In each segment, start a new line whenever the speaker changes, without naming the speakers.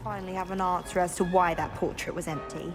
finally have an answer as to why that portrait was empty.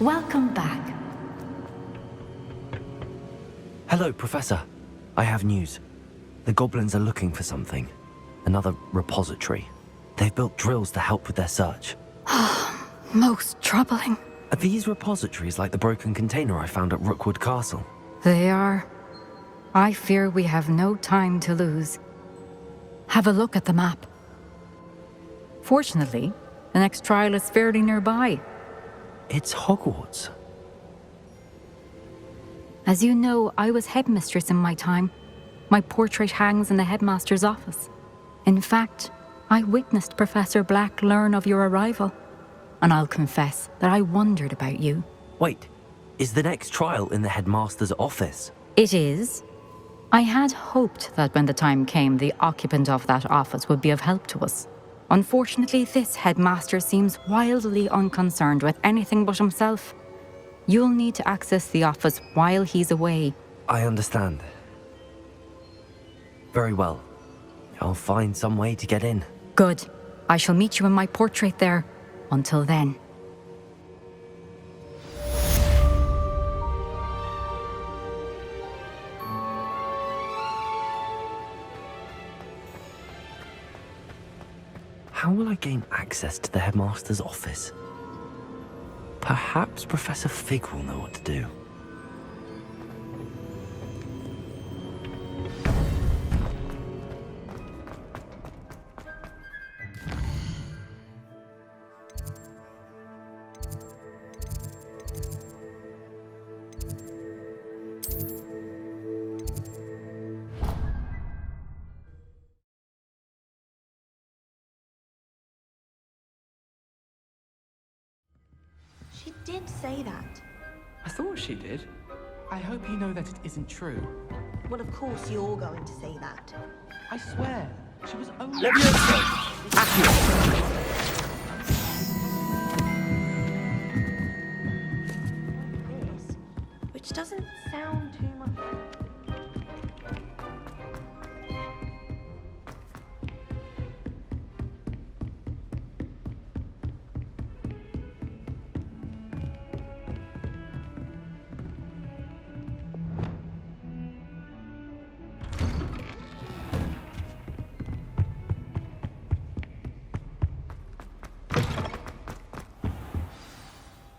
Welcome back.
Hello, Professor. I have news. The goblins are looking for something. Another repository. They've built drills to help with their search.
Most troubling.
Are these repositories like the broken container I found at Rookwood Castle?
They are. I fear we have no time to lose. Have a look at the map. Fortunately, the next trial is fairly nearby.
It's Hogwarts.
As you know, I was headmistress in my time. My portrait hangs in the headmaster's office. In fact, I witnessed Professor Black learn of your arrival. And I'll confess that I wondered about you.
Wait, is the next trial in the headmaster's office?
It is. I had hoped that when the time came, the occupant of that office would be of help to us. Unfortunately, this headmaster seems wildly unconcerned with anything but himself. You'll need to access the office while he's away.
I understand. Very well. I'll find some way to get in.
Good. I shall meet you in my portrait there. Until then.
How will I gain access to the headmaster's office? Perhaps Professor Fig will know what to do.
She did say that.
I thought she did. I hope you know that it isn't true.
Well, of course you're going to say that.
I swear, she was only...
This, which doesn't sound too much.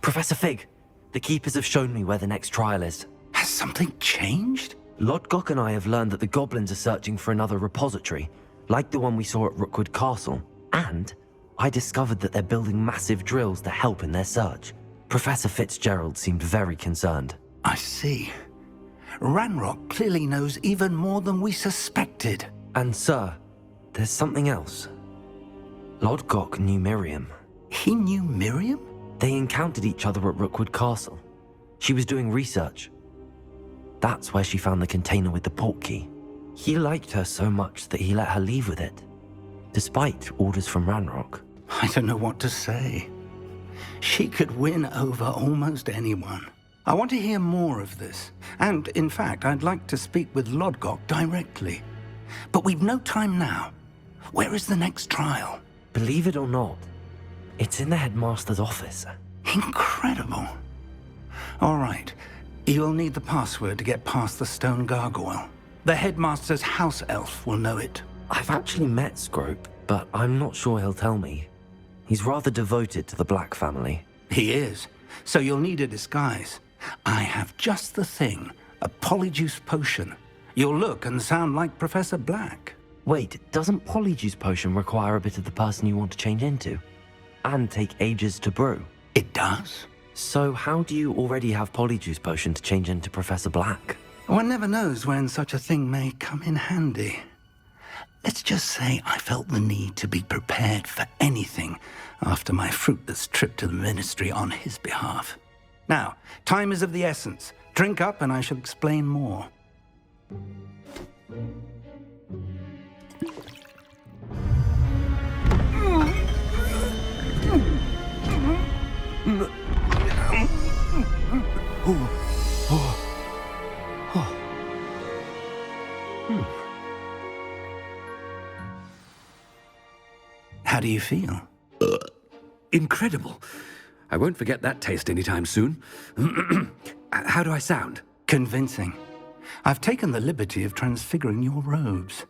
Professor Fig, the Keepers have shown me where the next trial is.
Has something changed?
Lodgok and I have learned that the goblins are searching for another repository, like the one we saw at Rookwood Castle. And I discovered that they're building massive drills to help in their search. Professor Fitzgerald seemed very concerned.
I see. Ranrock clearly knows even more than we suspected.
And sir, there's something else. Lodgok knew Miriam.
He knew Miriam?
They encountered each other at Rookwood Castle. She was doing research. That's where she found the container with the portkey. He liked her so much that he let her leave with it, despite orders from Ranrock.
I don't know what to say. She could win over almost anyone. I want to hear more of this. And, in fact, I'd like to speak with Lodgok directly. But we've no time now. Where is the next trial?
Believe it or not, it's in the headmaster's office.
Incredible. All right. You'll need the password to get past the stone gargoyle. The headmaster's house elf will know it.
I've actually met Scrope, but I'm not sure he'll tell me. He's rather devoted to the Black family.
He is. So you'll need a disguise. I have just the thing. A Polyjuice potion. You'll look and sound like Professor Black.
Wait, doesn't Polyjuice potion require a bit of the person you want to change into? And take ages to brew?
It does.
So how do you already have Polyjuice potion to change into Professor Black?
One never knows when such a thing may come in handy. Let's just say I felt the need to be prepared for anything after my fruitless trip to the Ministry on his behalf. Now, time is of the essence. Drink up and I shall explain more. How do you feel?
Incredible. I won't forget that taste anytime soon. How do I sound?
Convincing. I've taken the liberty of transfiguring your robes.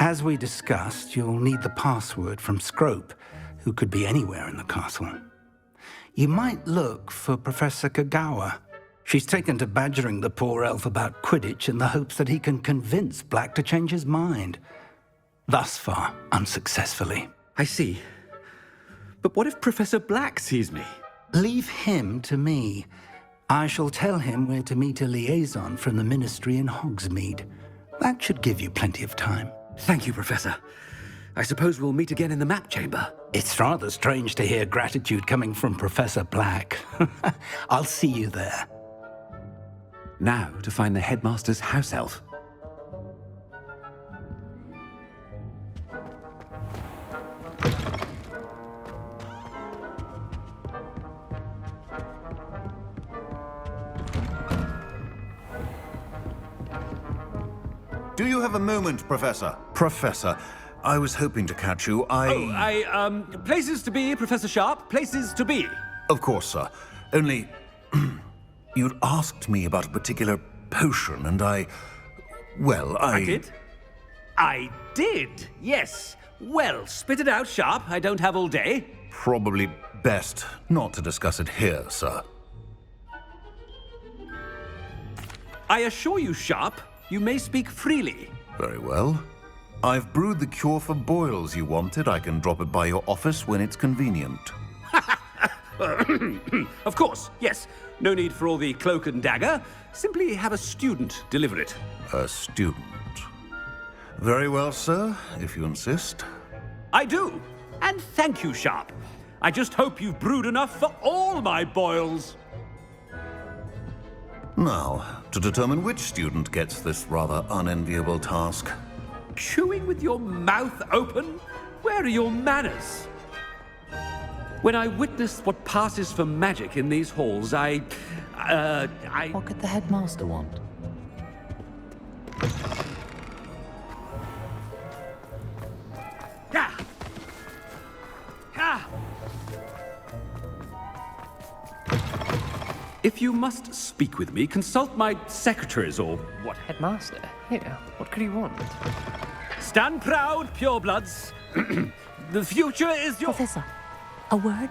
As we discussed, you'll need the password from Scrope, who could be anywhere in the castle. You might look for Professor Kagawa. She's taken to badgering the poor elf about Quidditch in the hopes that he can convince Black to change his mind. Thus far, unsuccessfully.
I see. But what if Professor Black sees me?
Leave him to me. I shall tell him where to meet a liaison from the Ministry in Hogsmeade. That should give you plenty of time.
Thank you, Professor. I suppose we'll meet again in the map chamber.
It's rather strange to hear gratitude coming from Professor Black. I'll see you there.
Now to find the headmaster's house elf.
Do you have a moment, Professor? Professor, I was hoping to catch you.
Places to be, Professor Sharp. Places to be.
Of course, sir. Only, you'd asked me about a particular potion, and I
did? I did, yes. Well, spit it out, Sharp. I don't have all day.
Probably best not to discuss it here, sir.
I assure you, Sharp, you may speak freely.
Very well. I've brewed the cure for boils you wanted. I can drop it by your office when it's convenient.
Of course, yes. No need for all the cloak and dagger. Simply have a student deliver it.
A student. Very well, sir, if you insist.
I do. And thank you, Sharp. I just hope you've brewed enough for all my boils.
Now, to determine which student gets this rather unenviable task.
Chewing with your mouth open? Where are your manners? When I witness what passes for magic in these halls, I...
What could the headmaster want?
Ah! Ah! If you must speak with me, consult my secretaries or what.
Headmaster? Here, what could he want?
Stand proud, purebloods. The future is your...
Professor, a word?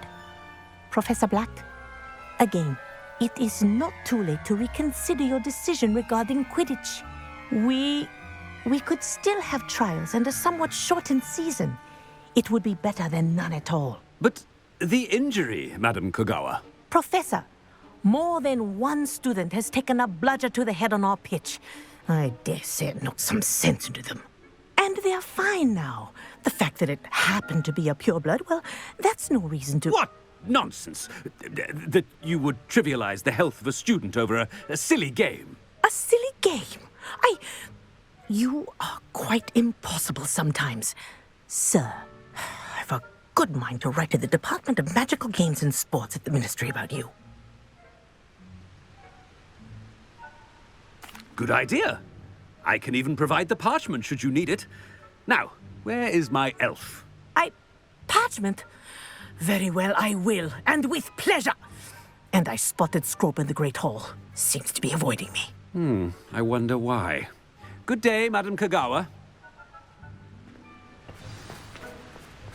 Professor Black? Again, it is not too late to reconsider your decision regarding Quidditch. We could still have trials and a somewhat shortened season. It would be better than none at all.
But the injury, Madam Kagawa.
Professor, more than one student has taken a bludger to the head on our pitch. I dare say it knocked some sense into them. And they're fine now. The fact that it happened to be a pureblood, well, that's no reason to...
What nonsense! That you would trivialize the health of a student over a silly game.
A silly game? You are quite impossible sometimes. Sir, for good mind to write to the Department of Magical Games and Sports at the Ministry about you.
Good idea. I can even provide the parchment should you need it. Now, where is my elf?
Parchment? Very well, I will, and with pleasure. And I spotted Scrope in the Great Hall. Seems to be avoiding me.
I wonder why. Good day, Madam Kagawa.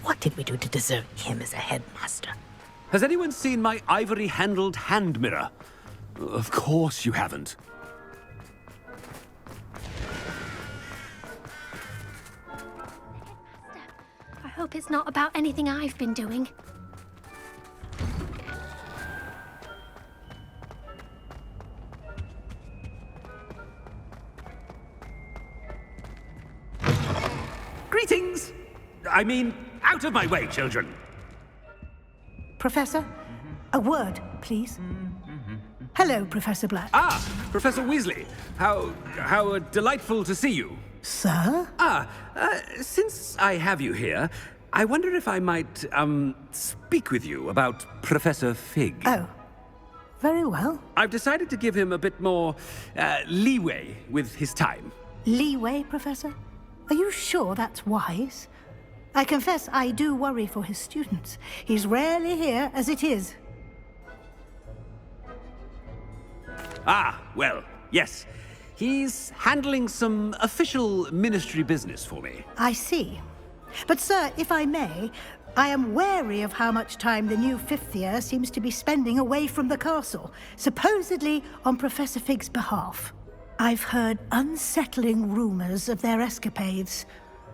What did we do to deserve him as a headmaster?
Has anyone seen my ivory-handled hand mirror? Of course you haven't.
I hope it's not about anything I've been doing.
Greetings! I mean, out of my way, children!
Professor, a word, please. Hello, Professor Black.
Ah, Professor Weasley. How delightful to see you.
Sir?
Since I have you here, I wonder if I might, speak with you about Professor Fig.
Oh, very well.
I've decided to give him a bit more, leeway with his time.
Leeway, Professor? Are you sure that's wise? I confess I do worry for his students. He's rarely here as it is.
Ah, well, yes. He's handling some official ministry business for me.
I see. But, sir, if I may, I am wary of how much time the new fifth year seems to be spending away from the castle, supposedly on Professor Fig's behalf. I've heard unsettling rumors of their escapades.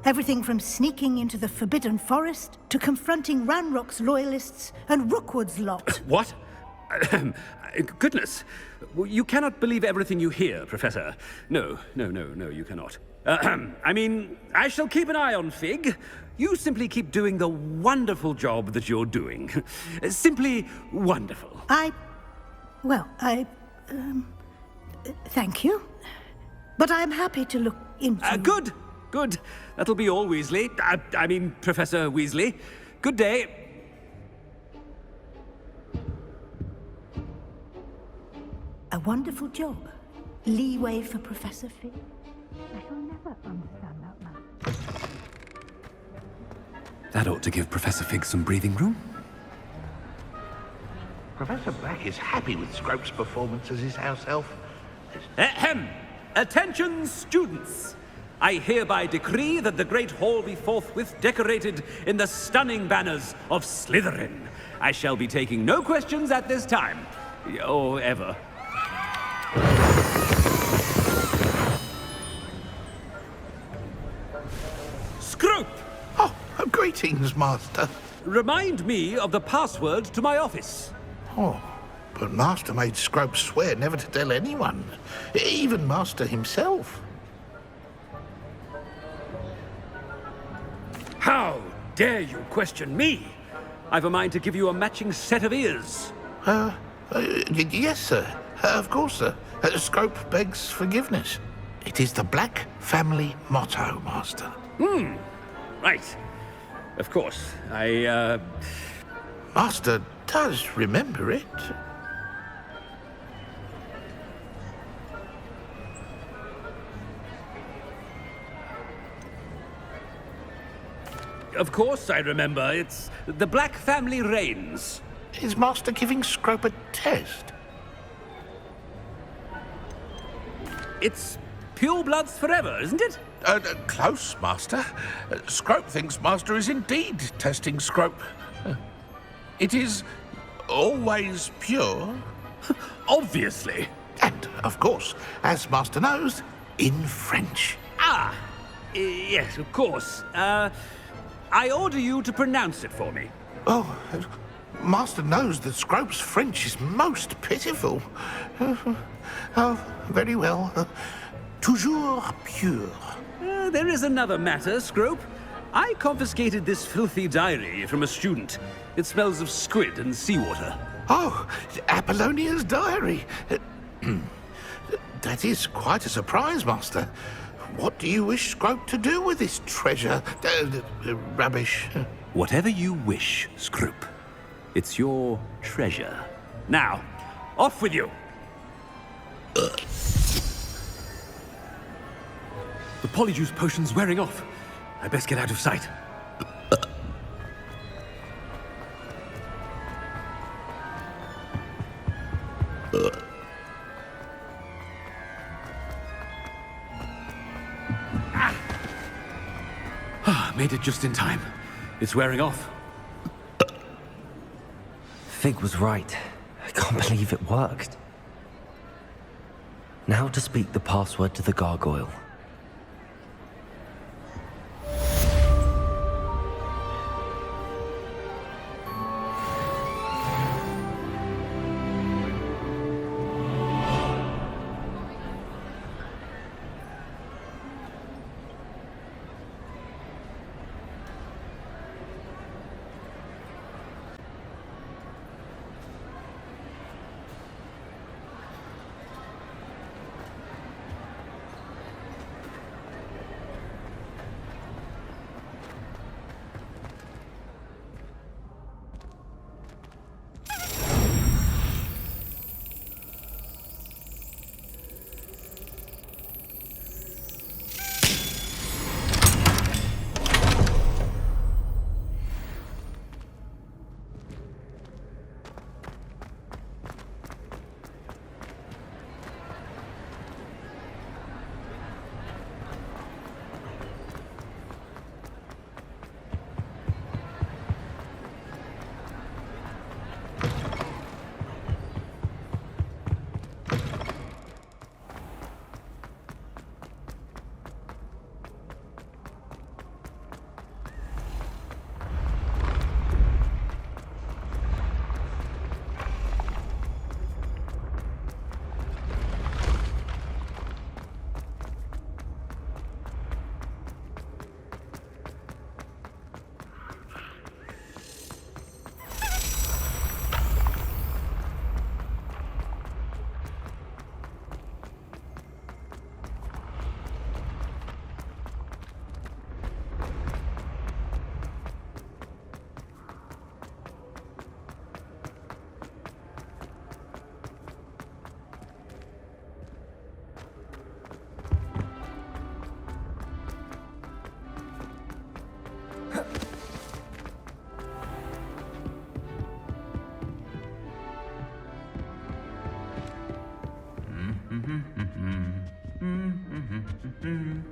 Everything from sneaking into the Forbidden Forest to confronting Ranrock's loyalists and Rookwood's lot.
What? Goodness. You cannot believe everything you hear, Professor. No, you cannot. I mean, I shall keep an eye on Fig. You simply keep doing the wonderful job that you're doing. Simply wonderful.
Thank you. But I'm happy to look into...
Good. That'll be all, Weasley. I mean, Professor Weasley. Good day.
A wonderful job. Leeway for Professor Fig. I shall never understand that man.
That ought to give Professor Fig some breathing room.
Professor Black is happy with Scrope's performance as his house elf.
Ahem! Attention, students! I hereby decree that the Great Hall be forthwith decorated in the stunning banners of Slytherin. I shall be taking no questions at this time. Or ever. Scrope!
Oh, greetings, Master.
Remind me of the password to my office.
Oh, but Master made Scrope swear never to tell anyone, even Master himself.
How dare you question me? I've a mind to give you a matching set of ears.
Yes, sir. Of course, sir. Scrope begs forgiveness. It is the Black family motto, Master.
Right. Of course.
Master does remember it.
Of course I remember. It's the Black family reigns.
Is Master giving Scrope a test?
It's purebloods forever, isn't it?
Close, Master. Scrope thinks Master is indeed testing Scrope. It is always pure.
Obviously.
And, of course, as Master knows, in French.
Yes, of course. I order you to pronounce it for me.
Oh, Master knows that Scrope's French is most pitiful. Oh, very well. Toujours pure.
There is another matter, Scrope. I confiscated this filthy diary from a student. It smells of squid and seawater.
Oh, Apollonia's diary. That is quite a surprise, Master. What do you wish Scrope to do with this treasure? Rubbish.
Whatever you wish, Scroop. It's your treasure. Now, off with you! The Polyjuice potion's wearing off. I best get out of sight. Made it just in time. It's wearing off.
Fig was right. I can't believe it worked. Now to speak the password to the gargoyle.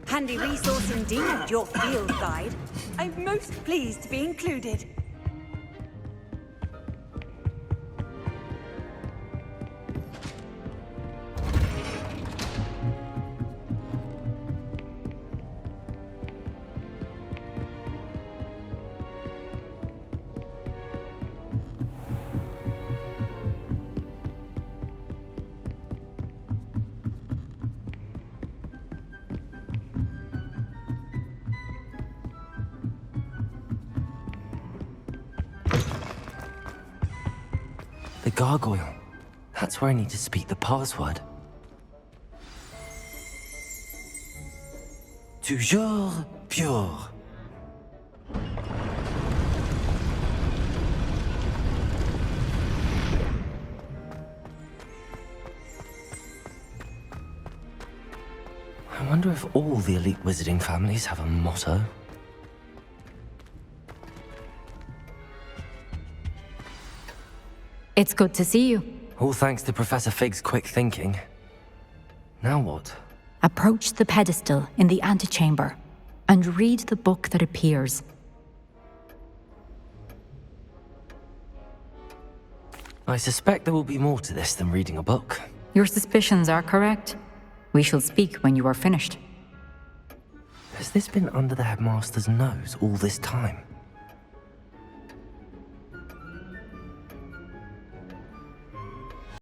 Handy resource indeed, your field guide. I'm most pleased to be included.
The gargoyle. That's where I need to speak the password. Toujours pure. I wonder if all the elite wizarding families have a motto.
It's good to see you.
All thanks to Professor Fig's quick thinking. Now what?
Approach the pedestal in the antechamber and read the book that appears.
I suspect there will be more to this than reading a book.
Your suspicions are correct. We shall speak when you are finished.
Has this been under the headmaster's nose all this time?